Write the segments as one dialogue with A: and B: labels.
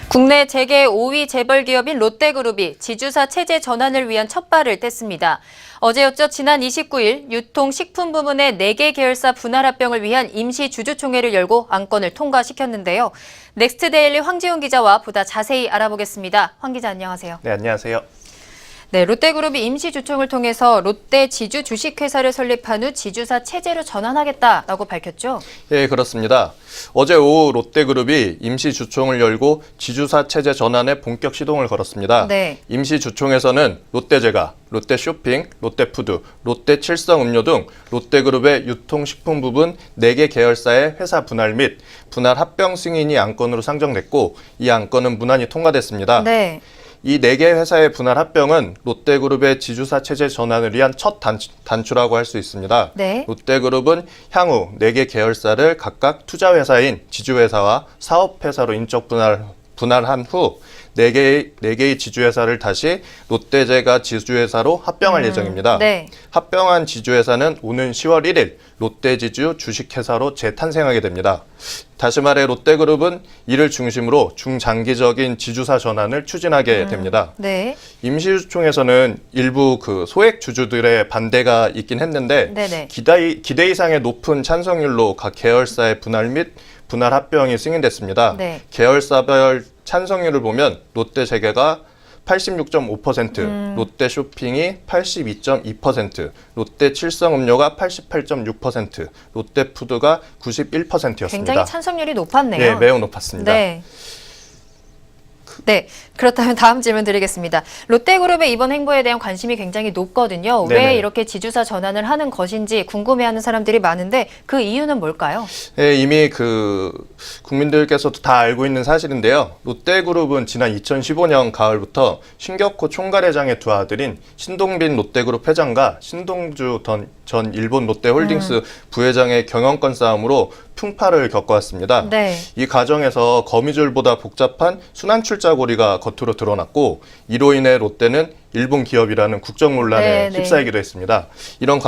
A: 국내 재계 5위 재벌 기업인 롯데그룹이 지주사 체제 전환을 위한 첫발을 뗐습니다. 어제였죠. 지난 29일 유통 식품 부문의 4개 계열사 분할 합병을 위한 임시 주주총회를 열고 안건을 통과시켰는데요. 넥스트데일리 황지훈 기자와 보다 자세히 알아보겠습니다. 황 기자 안녕하세요.
B: 네, 안녕하세요.
A: 네, 롯데그룹이 임시주총을 통해서 롯데 지주 주식회사를 설립한 후 지주사 체제로 전환하겠다라고 밝혔죠?
B: 예, 그렇습니다. 어제 오후 롯데그룹이 임시주총을 열고 지주사 체제 전환에 본격 시동을 걸었습니다.
A: 네.
B: 임시주총에서는 롯데제과, 롯데쇼핑, 롯데푸드, 롯데칠성음료 등 롯데그룹의 유통식품 부분 4개 계열사의 회사 분할 및 분할 합병 승인이 안건으로 상정됐고 이 안건은 무난히 통과됐습니다.
A: 네.
B: 이 4개 회사의 분할 합병은 롯데그룹의 지주사 체제 전환을 위한 첫 단추라고 할 수 있습니다.
A: 네.
B: 롯데그룹은 향후 4개 계열사를 각각 투자회사인 지주회사와 사업회사로 인적 분할한 후 4개의 지주회사를 다시 롯데제과 지주회사로 합병할 예정입니다.
A: 네.
B: 합병한 지주회사는 오는 10월 1일 롯데지주 주식회사로 재탄생하게 됩니다. 다시 말해 롯데그룹은 이를 중심으로 중장기적인 지주사 전환을 추진하게 됩니다.
A: 네.
B: 임시주총에서는 일부 소액 주주들의 반대가 있긴 했는데
A: 네네.
B: 기대 이상의 높은 찬성률로 각 계열사의 분할 및 분할 합병이 승인됐습니다.
A: 네.
B: 계열사별 찬성률을 보면 롯데제과가 86.5%, 롯데쇼핑이 82.2%, 롯데칠성음료가 88.6%, 롯데푸드가 91%였습니다.
A: 굉장히 찬성률이 높았네요.
B: 네, 매우 높았습니다.
A: 네. 네, 그렇다면 다음 질문 드리겠습니다. 롯데그룹의 이번 행보에 대한 관심이 굉장히 높거든요.
B: 네네.
A: 왜 이렇게 지주사 전환을 하는 것인지 궁금해하는 사람들이 많은데 그 이유는 뭘까요?
B: 네, 이미 국민들께서도 다 알고 있는 사실인데요. 롯데그룹은 지난 2015년 가을부터 신격호 총괄회장의 두 아들인 신동빈 롯데그룹 회장과 신동주 전 일본 롯데홀딩스 부회장의 경영권 싸움으로 풍파를 겪어왔습니다.
A: 네.
B: 이 과정에서 거미줄보다 복잡한 순환출자고리가 겉으로 드러났고 이로 인해 롯데는 일본 기업이라는 국정 논란에
A: 네,
B: 휩싸이기도 했습니다. 이런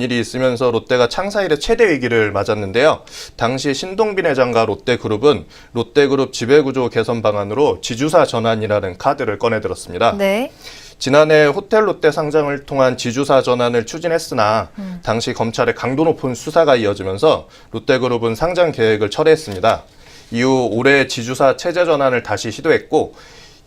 B: 일이 있으면서 롯데가 창사 이래 최대 위기를 맞았는데요. 당시 신동빈 회장과 롯데그룹은 롯데그룹 지배구조 개선 방안으로 지주사 전환이라는 카드를 꺼내들었습니다.
A: 네.
B: 지난해 호텔롯데 상장을 통한 지주사 전환을 추진했으나 당시 검찰의 강도 높은 수사가 이어지면서 롯데그룹은 상장 계획을 철회했습니다. 이후 올해 지주사 체제 전환을 다시 시도했고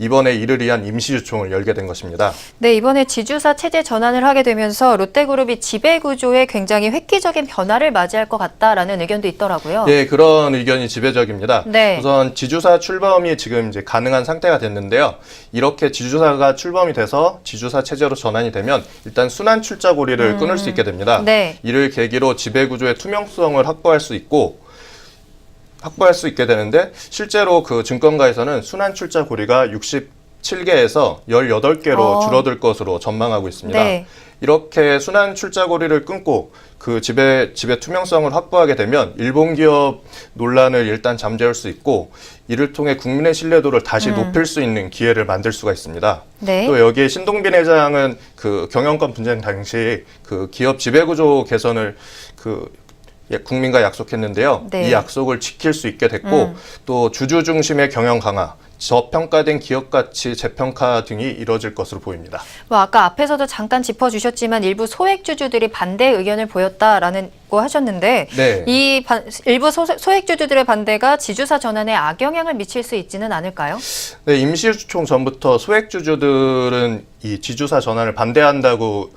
B: 이번에 이를 위한 임시주총을 열게 된 것입니다.
A: 네, 이번에 지주사 체제 전환을 하게 되면서 롯데그룹이 지배구조에 굉장히 획기적인 변화를 맞이할 것 같다라는 의견도 있더라고요.
B: 네, 그런 의견이 지배적입니다.
A: 네.
B: 우선 지주사 출범이 지금 이제 가능한 상태가 됐는데요. 이렇게 지주사가 출범이 돼서 지주사 체제로 전환이 되면 일단 순환 출자고리를 끊을 수 있게 됩니다.
A: 네.
B: 이를 계기로 지배구조의 투명성을 확보할 수 있게 되는데 실제로 증권가에서는 순환 출자 고리가 67개에서 18개로 줄어들 것으로 전망하고 있습니다.
A: 네.
B: 이렇게 순환 출자 고리를 끊고 지배 투명성을 확보하게 되면 일본 기업 논란을 일단 잠재울 수 있고 이를 통해 국민의 신뢰도를 다시 높일 수 있는 기회를 만들 수가 있습니다.
A: 네.
B: 또 여기에 신동빈 회장은 경영권 분쟁 당시 기업 지배구조 개선을 국민과 약속했는데요.
A: 네.
B: 이 약속을 지킬 수 있게 됐고 또 주주 중심의 경영 강화, 저평가된 기업 가치 재평가 등이 이뤄질 것으로 보입니다.
A: 아까 앞에서도 잠깐 짚어주셨지만 일부 소액주주들이 반대 의견을 보였다라는 거 하셨는데
B: 네.
A: 이 일부 소액주주들의 반대가 지주사 전환에 악영향을 미칠 수 있지는 않을까요?
B: 네, 임시주총 전부터 소액주주들은 이 지주사 전환을 반대한다고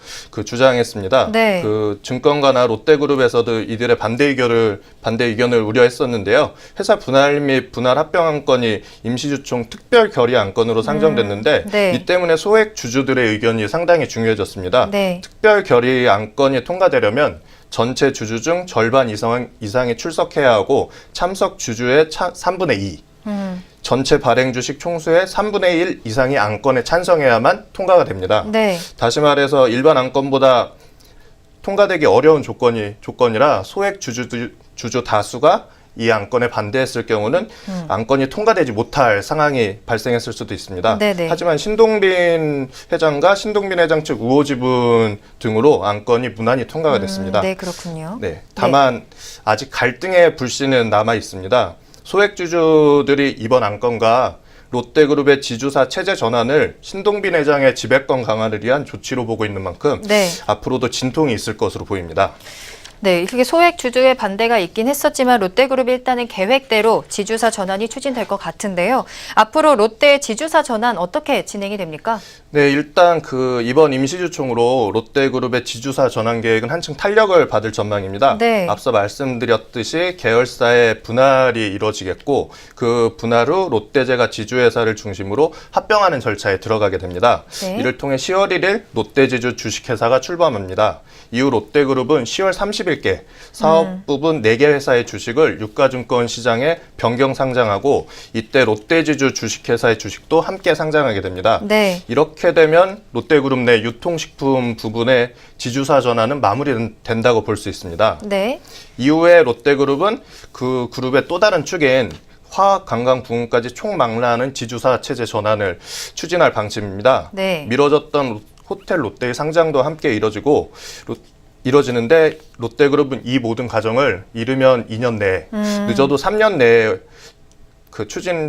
B: 주장했습니다.
A: 네.
B: 증권가나 롯데그룹에서도 이들의 반대 의견을 우려했었는데요. 회사 분할 및 분할 합병 안건이 임시주총 특별 결의 안건으로 상정됐는데
A: 네.
B: 이 때문에 소액주주들의 의견이 상당히 중요해졌습니다.
A: 네.
B: 특별 결의 안건이 통과되려면 전체 주주 중 절반 이상이 출석해야 하고 참석 주주의 3분의 2, 전체 발행 주식 총수의 3분의 1 이상이 안건에 찬성해야만 통과가 됩니다.
A: 네.
B: 다시 말해서 일반 안건보다 통과되기 어려운 조건이라 소액 주주 다수가 이 안건에 반대했을 경우는 안건이 통과되지 못할 상황이 발생했을 수도 있습니다.
A: 네네.
B: 하지만 신동빈 회장과 신동빈 회장 측 우호 지분 등으로 안건이 무난히 통과가 됐습니다.
A: 네, 그렇군요.
B: 네, 다만 아직 갈등의 불씨는 남아 있습니다. 소액주주들이 이번 안건과 롯데그룹의 지주사 체제 전환을 신동빈 회장의 지배권 강화를 위한 조치로 보고 있는 만큼
A: 네.
B: 앞으로도 진통이 있을 것으로 보입니다.
A: 네, 그게 소액 주주의 반대가 있긴 했었지만 롯데그룹이 일단은 계획대로 지주사 전환이 추진될 것 같은데요. 앞으로 롯데 지주사 전환 어떻게 진행이 됩니까?
B: 네, 일단 이번 임시주총으로 롯데그룹의 지주사 전환 계획은 한층 탄력을 받을 전망입니다.
A: 네.
B: 앞서 말씀드렸듯이 계열사의 분할이 이루어지겠고 그 분할 후 롯데제가 지주회사를 중심으로 합병하는 절차에 들어가게 됩니다.
A: 네.
B: 이를 통해 10월 1일 롯데지주 주식회사가 출범합니다. 이후 롯데그룹은 10월 30일께 사업 부분 4개 회사의 주식을 유가증권 시장에 변경 상장하고 이때 롯데지주 주식회사의 주식도 함께 상장하게 됩니다.
A: 네.
B: 이렇게 되면 롯데그룹 내 유통식품 부분의 지주사 전환은 마무리된다고 볼 수 있습니다.
A: 네.
B: 이후에 롯데그룹은 그 그룹의 또 다른 축인 화학, 관광 부문까지 총망라하는 지주사 체제 전환을 추진할 방침입니다.
A: 네.
B: 미뤄졌던 호텔 롯데의 상장도 함께 이뤄지는데 롯데그룹은 이 모든 과정을 이르면 2년 내에 늦어도 3년 내에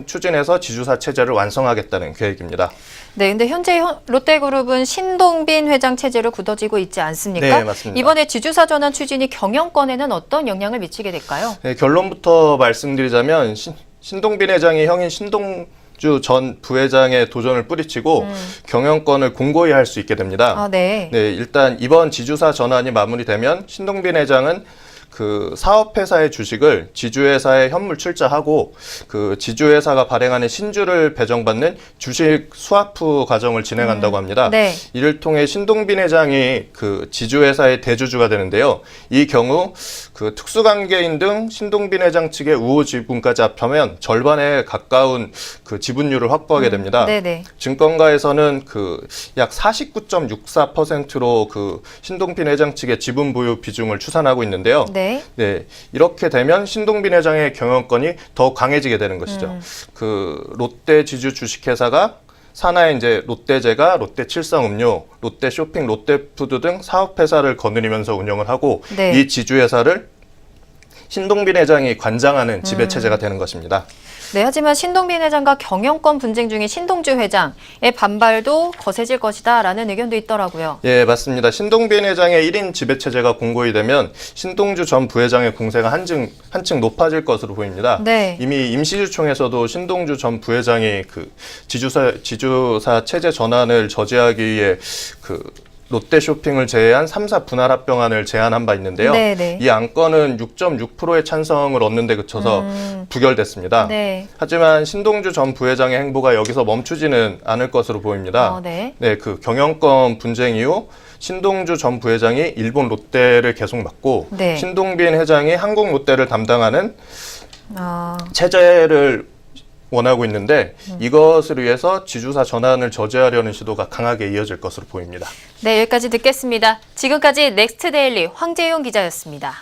B: 추진해서 지주사 체제를 완성하겠다는 계획입니다.
A: 네, 근데 현재 롯데그룹은 신동빈 회장 체제로 굳어지고 있지 않습니까?
B: 네, 맞습니다.
A: 이번에 지주사 전환 추진이 경영권에는 어떤 영향을 미치게 될까요?
B: 네, 결론부터 말씀드리자면 신동빈 회장이 형인 신동주 전 부회장의 도전을 뿌리치고 경영권을 공고히 할 수 있게 됩니다.
A: 아, 네.
B: 네, 일단 이번 지주사 전환이 마무리되면 신동빈 회장은 그 사업회사의 주식을 지주회사에 현물 출자하고 그 지주회사가 발행하는 신주를 배정받는 주식 스와프 과정을 진행한다고 합니다.
A: 네.
B: 이를 통해 신동빈 회장이 그 지주회사의 대주주가 되는데요. 이 경우 그 특수관계인 등 신동빈 회장 측의 우호 지분까지 합하면 절반에 가까운 그 지분율을 확보하게 됩니다.
A: 네네.
B: 증권가에서는 그 약 49.64%로 그 신동빈 회장 측의 지분 보유 비중을 추산하고 있는데요.
A: 네.
B: 네, 이렇게 되면 신동빈 회장의 경영권이 더 강해지게 되는 것이죠. 그 롯데 지주 주식회사가 산하에 이제 롯데제가, 롯데칠성음료, 롯데쇼핑, 롯데푸드 등 사업회사를 거느리면서 운영을 하고
A: 네.
B: 이 지주회사를 신동빈 회장이 관장하는 지배체제가 되는 것입니다.
A: 네, 하지만 신동빈 회장과 경영권 분쟁 중인 신동주 회장의 반발도 거세질 것이다라는 의견도 있더라고요.
B: 예, 맞습니다. 신동빈 회장의 1인 지배체제가 공고히 되면 신동주 전 부회장의 공세가 한층 높아질 것으로 보입니다.
A: 네.
B: 이미 임시주총에서도 신동주 전 부회장이 그 지주사 체제 전환을 저지하기 위해 그 롯데쇼핑을 제외한 3사 분할 합병안을 제안한 바 있는데요.
A: 네네.
B: 이 안건은 6.6%의 찬성을 얻는 데 그쳐서 부결됐습니다.
A: 네.
B: 하지만 신동주 전 부회장의 행보가 여기서 멈추지는 않을 것으로 보입니다.
A: 네.
B: 네, 그 경영권 분쟁 이후 신동주 전 부회장이 일본 롯데를 계속 맡고
A: 네.
B: 신동빈 회장이 한국 롯데를 담당하는
A: 아,
B: 체제를 원하고 있는데 이것을 위해서 지주사 전환을 저지하려는 시도가 강하게 이어질 것으로 보입니다.
A: 네, 여기까지 듣겠습니다. 지금까지 넥스트 데일리 황재용 기자였습니다.